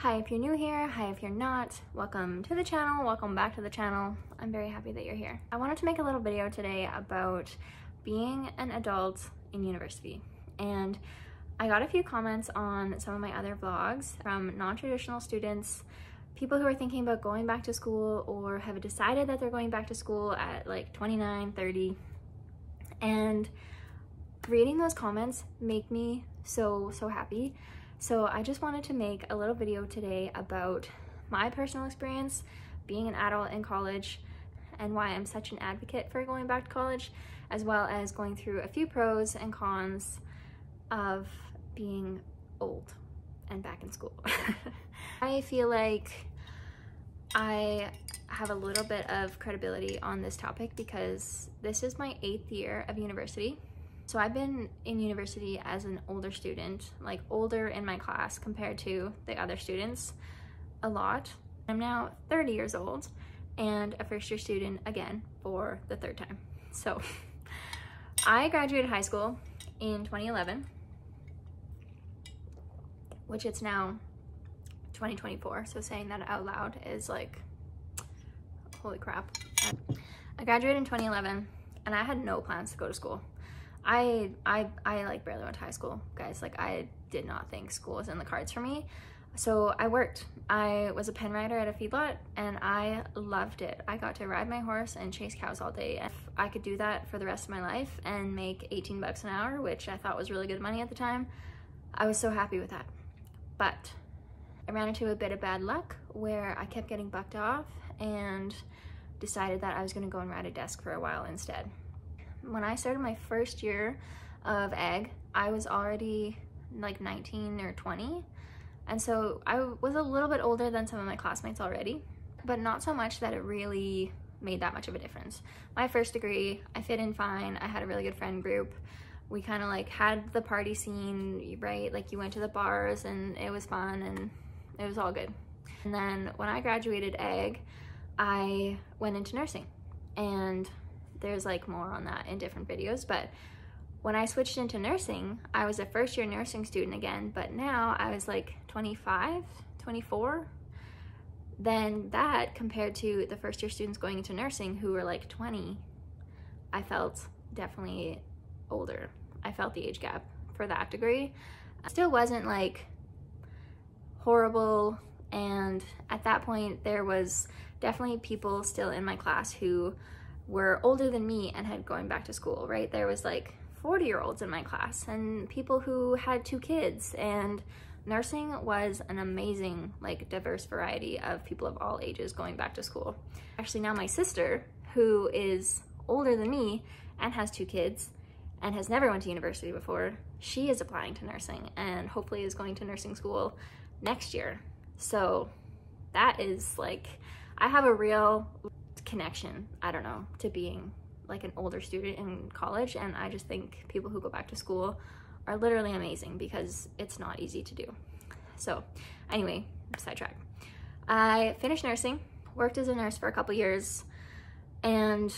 Hi if you're new here, hi if you're not, welcome to the channel, welcome back to the channel. I'm very happy that you're here. I wanted to make a little video today about being an adult in university, and I got a few comments on some of my other vlogs from non-traditional students, people who are thinking about going back to school or have decided that they're going back to school at like 29, 30, and reading those comments make me so happy. So I just wanted to make a little video today about my personal experience being an adult in college and why I'm such an advocate for going back to college, as well as going through a few pros and cons of being old and back in school. I feel like I have a little bit of credibility on this topic because this is my 8th year of university. So I've been in university as an older student, like older in my class compared to the other students a lot. I'm now 30 years old and a first year student again for the 3rd time. So I graduated high school in 2011, which it's now 2024. So saying that out loud is like, holy crap. I graduated in 2011 and I had no plans to go to school. I like barely went to high school, guys. Like I did not think school was in the cards for me. So I worked. I was a pen rider at a feedlot and I loved it. I got to ride my horse and chase cows all day. If I could do that for the rest of my life and make 18 bucks an hour, which I thought was really good money at the time, I was so happy with that. But I ran into a bit of bad luck where I kept getting bucked off and decided that I was gonna go and ride a desk for a while instead. When I started my first year of ag, I was already like 19 or 20. And so I was a little bit older than some of my classmates already, but not so much that it really made that much of a difference. My first degree, I fit in fine. I had a really good friend group. We kind of like had the party scene, right? Like you went to the bars and it was fun and it was all good. And then when I graduated ag, I went into nursing, and there's like more on that in different videos, but when I switched into nursing, I was a first year nursing student again, but now I was like 25, 24. Then that compared to the first year students going into nursing who were like 20, I felt definitely older. I felt the age gap for that degree. It still wasn't like horrible, and at that point there was definitely people still in my class who were older than me and had going back to school, right? There was like 40-year-olds in my class and people who had 2 kids, and nursing was an amazing, like diverse variety of people of all ages going back to school. Actually now my sister, who is older than me and has 2 kids and has never went to university before, she is applying to nursing and hopefully is going to nursing school next year. So that is like, I have a real connection, I don't know, to being like an older student in college, and I just think people who go back to school are literally amazing because it's not easy to do. So anyway, sidetrack. I finished nursing, worked as a nurse for a couple years, and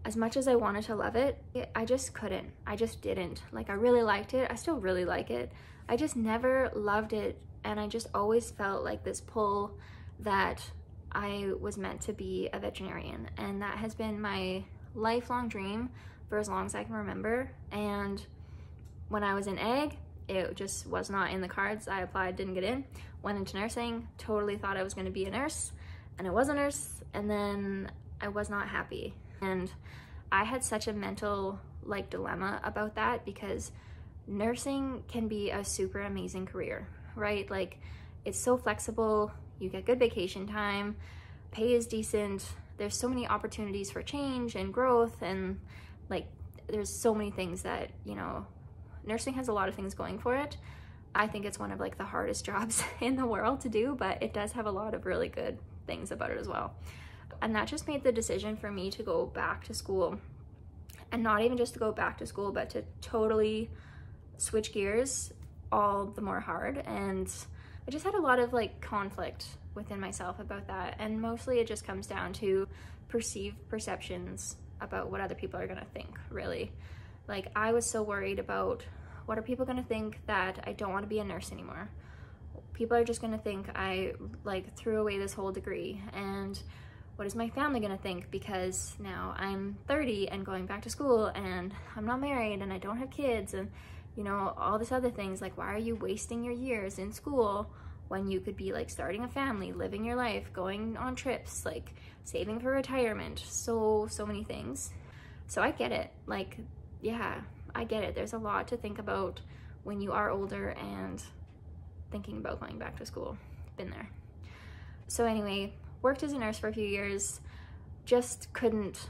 as much as I wanted to love it, I just couldn't. I just didn't. Like I really liked it. I still really like it. I just never loved it, and I just always felt like this pull that I was meant to be a veterinarian, and that has been my lifelong dream for as long as I can remember. And when I was in ag, it just was not in the cards. I applied, didn't get in, went into nursing, totally thought I was going to be a nurse, and I was a nurse, and then I was not happy. And I had such a mental like dilemma about that because nursing can be a super amazing career, right? Like it's so flexible. You get good vacation time, pay is decent, there's so many opportunities for change and growth, and like there's so many things that, you know, nursing has a lot of things going for it. I think it's one of like the hardest jobs in the world to do, but it does have a lot of really good things about it as well. And that just made the decision for me to go back to school, and not even just to go back to school, but to totally switch gears all the more hard. And I just had a lot of like conflict within myself about that, and mostly it just comes down to perceived perceptions about what other people are gonna think, really. Like I was so worried about what are people gonna think that I don't want to be a nurse anymore. people are just gonna think I like threw away this whole degree, and what is my family gonna think because now I'm 30 and going back to school and I'm not married and I don't have kids and you know, all this other things. Like, why are you wasting your years in school when you could be like starting a family, living your life, going on trips, like saving for retirement, so many things. So I get it. Like, yeah, I get it. There's a lot to think about when you are older and thinking about going back to school. Been there. So anyway, worked as a nurse for a few years, just couldn't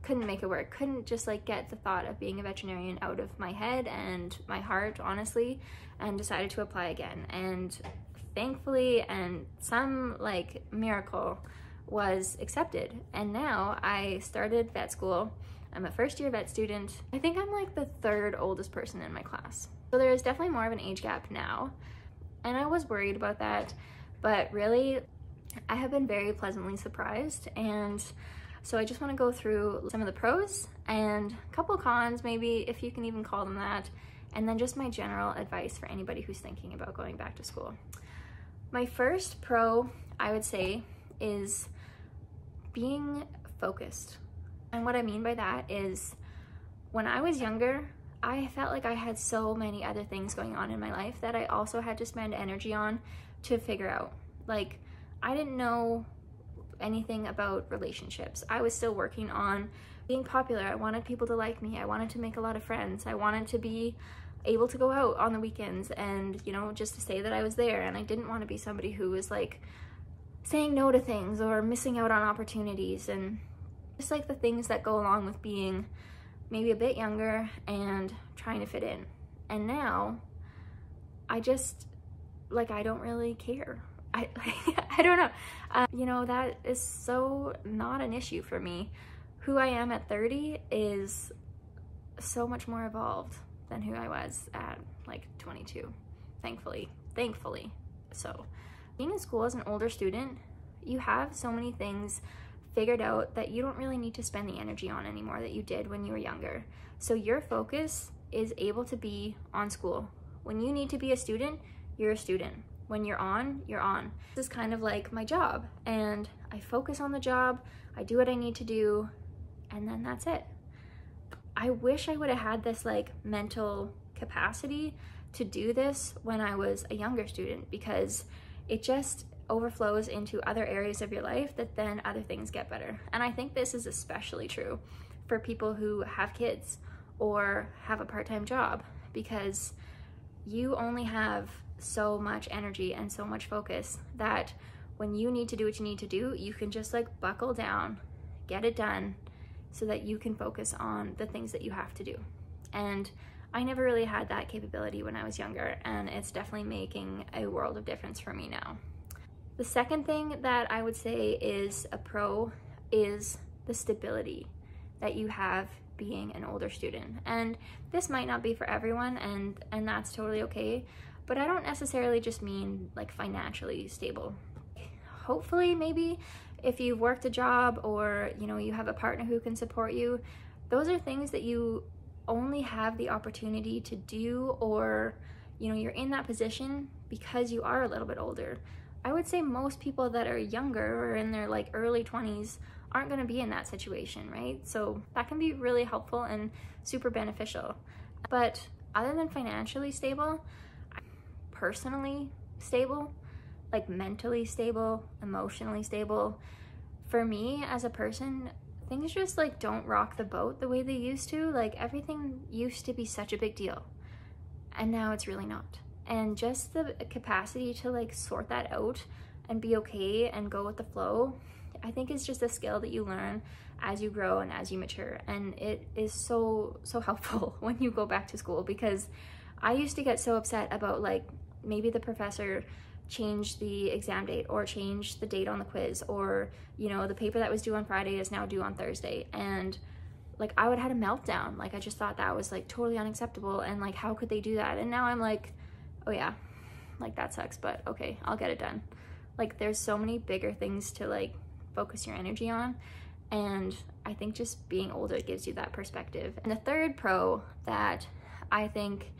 make it work. Couldn't just like get the thought of being a veterinarian out of my head and my heart, honestly, and decided to apply again. And thankfully, and some like miracle, was accepted. And now I started vet school. I'm a first year vet student. I think I'm like the third oldest person in my class. So there is definitely more of an age gap now. And I was worried about that, but really I have been very pleasantly surprised. And so I just want to go through some of the pros and a couple cons, maybe, if you can even call them that, and then just my general advice for anybody who's thinking about going back to school. My first pro, I would say, is being focused. And what I mean by that is, when I was younger, I felt like I had so many other things going on in my life that I also had to spend energy on to figure out. Like, I didn't know anything about relationships. I was still working on being popular. I wanted people to like me. I wanted to make a lot of friends. I wanted to be able to go out on the weekends and, you know, just to say that I was there. And I didn't want to be somebody who was like saying no to things or missing out on opportunities, and just like the things that go along with being maybe a bit younger and trying to fit in. And now I just, like, I don't really care. I don't know. You know, that is so not an issue for me. Who I am at 30 is so much more evolved than who I was at like 22, thankfully. So being in school as an older student, you have so many things figured out that you don't really need to spend the energy on anymore that you did when you were younger. So your focus is able to be on school. When you need to be a student, you're a student. When you're on, you're on. This is kind of like my job, and I focus on the job, I do what I need to do, and then that's it. I wish I would have had this like mental capacity to do this when I was a younger student, because it just overflows into other areas of your life that then other things get better. And I think this is especially true for people who have kids or have a part-time job, because you only have so much energy and so much focus that when you need to do what you need to do, you can just like buckle down, get it done, so that you can focus on the things that you have to do. And I never really had that capability when I was younger, and it's definitely making a world of difference for me now. The second thing that I would say is a pro is the stability that you have being an older student. And this might not be for everyone, and that's totally okay, but I don't necessarily just mean like financially stable. Hopefully, maybe if you've worked a job, or you know, you have a partner who can support you, those are things that you only have the opportunity to do, or you know, you're in that position because you are a little bit older. I would say most people that are younger or in their like early 20s aren't going to be in that situation, right? So that can be really helpful and super beneficial. But other than financially stable, personally stable, like mentally stable, emotionally stable, for me as a person, things just like don't rock the boat the way they used to. Like, everything used to be such a big deal, and now it's really not. And just the capacity to like sort that out and be okay and go with the flow, I think is just a skill that you learn as you grow and as you mature. And it is so helpful when you go back to school, because I used to get so upset about like maybe the professor changed the exam date or changed the date on the quiz, or you know, the paper that was due on Friday is now due on Thursday, and like I would have had a meltdown. Like, I just thought that was like totally unacceptable, and like how could they do that? And now I'm like, oh yeah, like that sucks, but okay, I'll get it done. Like, there's so many bigger things to like focus your energy on, and I think just being older gives you that perspective. And the third pro that I think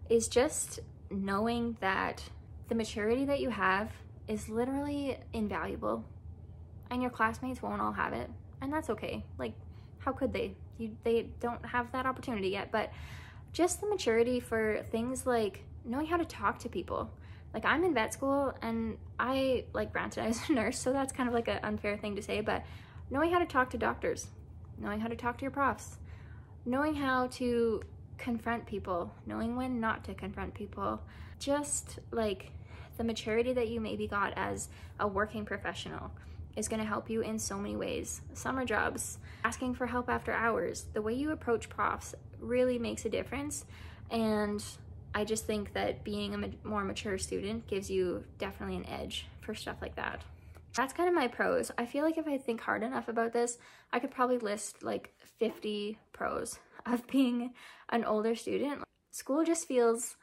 is just knowing that The maturity that you have is literally invaluable, and your classmates won't all have it, and that's okay. Like, how could they? They don't have that opportunity yet. But just the maturity for things like knowing how to talk to people. Like, I'm in vet school, and granted, I was a nurse, so that's kind of like an unfair thing to say, but knowing how to talk to doctors, knowing how to talk to your profs, knowing how to confront people, knowing when not to confront people, just like the maturity that you maybe got as a working professional is going to help you in so many ways. Summer jobs, asking for help after hours, the way you approach profs really makes a difference. And I just think that being a more mature student gives you definitely an edge for stuff like that. That's kind of my pros. I feel like if I think hard enough about this, I could probably list like 50 pros of being an older student. School just feels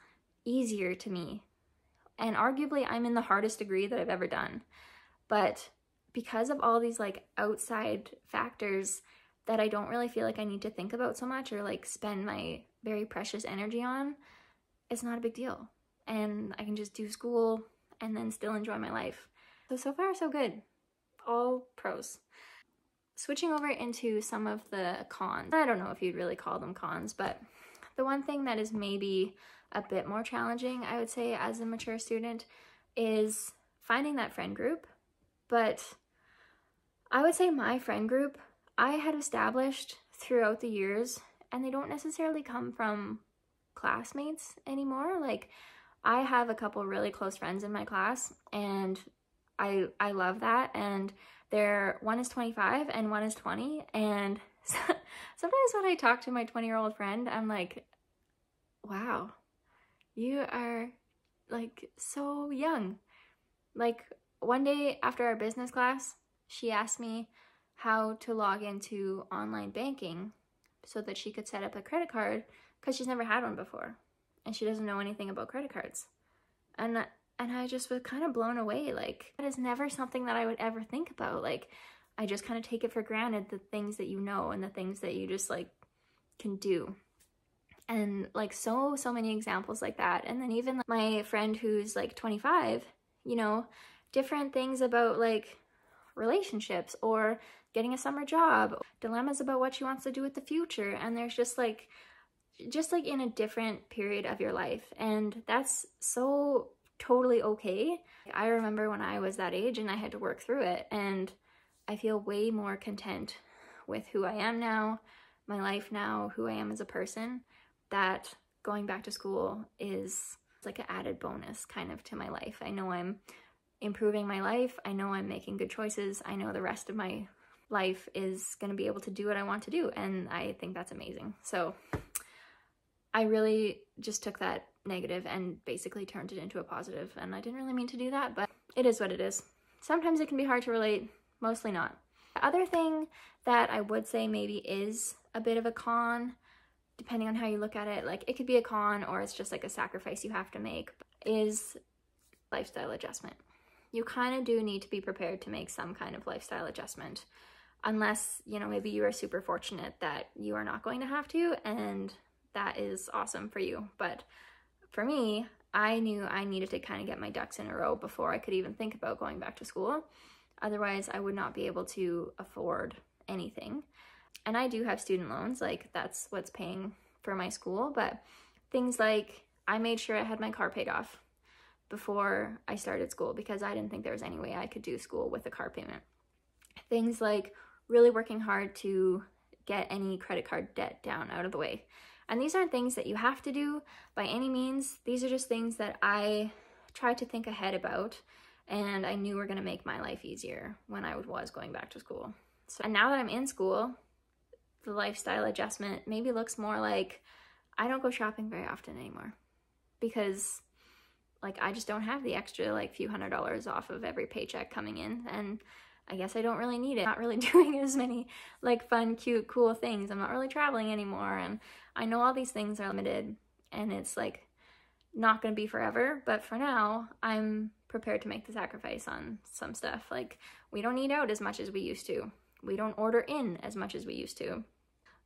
easier to me. And arguably I'm in the hardest degree that I've ever done. But because of all these like outside factors that I don't really feel like I need to think about so much or like spend my very precious energy on, it's not a big deal. And I can just do school and then still enjoy my life. So far so good. All pros. Switching over into some of the cons. I don't know if you'd really call them cons, but the one thing that is maybe a bit more challenging, I would say, as a mature student is finding that friend group. But I would say my friend group I had established throughout the years, and they don't necessarily come from classmates anymore. Like, I have a couple really close friends in my class, and I love that. And one is 25 and one is 20. And sometimes when I talk to my 20-year-old friend, I'm like, wow, you are like so young. Like, one day after our business class, she asked me how to log into online banking so that she could set up a credit card, because she's never had one before and she doesn't know anything about credit cards. And I just was kind of blown away. Like, that is never something that I would ever think about. Like, I just kind of take it for granted, the things that you know and the things that you just like can do. And like so many examples like that. And then even my friend who's like 25, you know, different things about like relationships or getting a summer job, dilemmas about what she wants to do with the future. And there's just like in a different period of your life. And that's so totally okay. I remember when I was that age and I had to work through it, and I feel way more content with who I am now, my life now, who I am as a person, that going back to school is like an added bonus kind of to my life. I know I'm improving my life. I know I'm making good choices. I know the rest of my life is going to be able to do what I want to do. And I think that's amazing. So I really just took that negative and basically turned it into a positive. And I didn't really mean to do that, but it is what it is. Sometimes it can be hard to relate, mostly not. The other thing that I would say maybe is a bit of a con, depending on how you look at it, like it could be a con or it's just like a sacrifice you have to make, is lifestyle adjustment. You kind of do need to be prepared to make some kind of lifestyle adjustment, unless, you know, maybe you are super fortunate that you are not going to have to, and that is awesome for you. But for me, I knew I needed to kind of get my ducks in a row before I could even think about going back to school. Otherwise, I would not be able to afford anything. And I do have student loans, like that's what's paying for my school, but things like I made sure I had my car paid off before I started school because I didn't think there was any way I could do school with a car payment. Things like really working hard to get any credit card debt down out of the way. And these aren't things that you have to do by any means. These are just things that I tried to think ahead about, and I knew were going to make my life easier when I was going back to school. And now that I'm in school, the lifestyle adjustment maybe looks more like I don't go shopping very often anymore, because like I just don't have the extra like few $100s off of every paycheck coming in, and I guess I don't really need it. Not really doing as many like fun, cute, cool things. I'm not really traveling anymore, and I know all these things are limited and it's like not going to be forever, but for now I'm prepared to make the sacrifice on some stuff. Like, we don't eat out as much as we used to. We don't order in as much as we used to.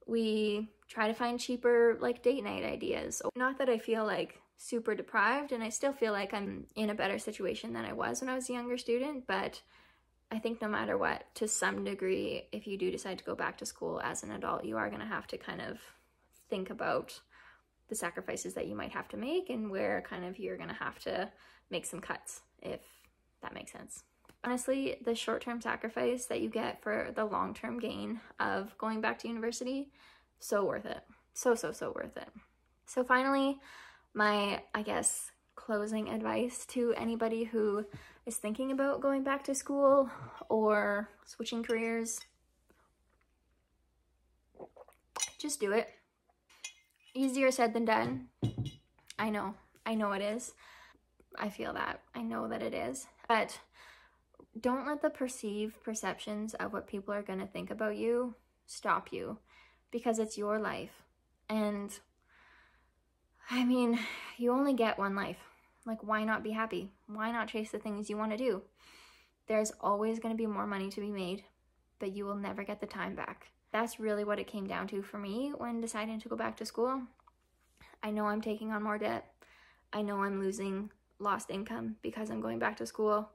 We try to find cheaper like date night ideas. Not that I feel like super deprived, and I still feel like I'm in a better situation than I was when I was a younger student, but I think no matter what, to some degree, if you do decide to go back to school as an adult, you are going to have to kind of think about the sacrifices that you might have to make and where kind of you're going to have to make some cuts, if that makes sense. Honestly, the short-term sacrifice that you get for the long-term gain of going back to university, so worth it. So worth it. So finally, my, I guess, closing advice to anybody who is thinking about going back to school or switching careers: just do it. Easier said than done. I know it is. I feel that. I know that it is. But don't let the perceived perceptions of what people are going to think about you stop you, because it's your life. And I mean, you only get one life. Like, why not be happy? Why not chase the things you want to do? There's always going to be more money to be made, but you will never get the time back. That's really what it came down to for me when deciding to go back to school. I know I'm taking on more debt. I know I'm losing lost income because I'm going back to school.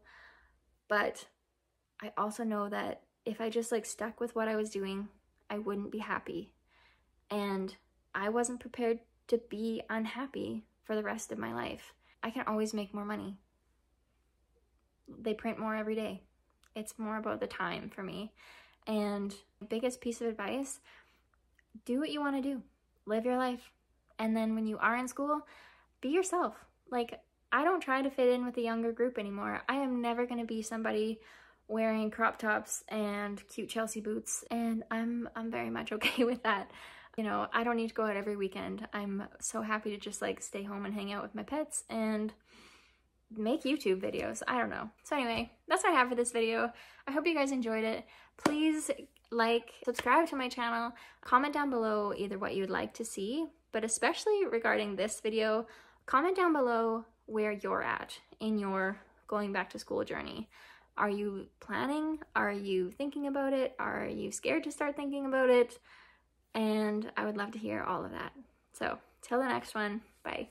But I also know that if I just like stuck with what I was doing, I wouldn't be happy. And I wasn't prepared to be unhappy for the rest of my life. I can always make more money. They print more every day. It's more about the time for me. And the biggest piece of advice, do what you want to do. Live your life. And then when you are in school, be yourself. Like, I don't try to fit in with the younger group anymore. I am never going to be somebody wearing crop tops and cute Chelsea boots, and I'm very much okay with that. You know, I don't need to go out every weekend. I'm so happy to just like stay home and hang out with my pets and make YouTube videos. I don't know. So anyway, that's what I have for this video. I hope you guys enjoyed it. Please like, subscribe to my channel, comment down below either what you'd like to see, but especially regarding this video, comment down below where you're at in your going back to school journey. Are you planning? Are you thinking about it? Are you scared to start thinking about it? And I would love to hear all of that. So till the next one, bye.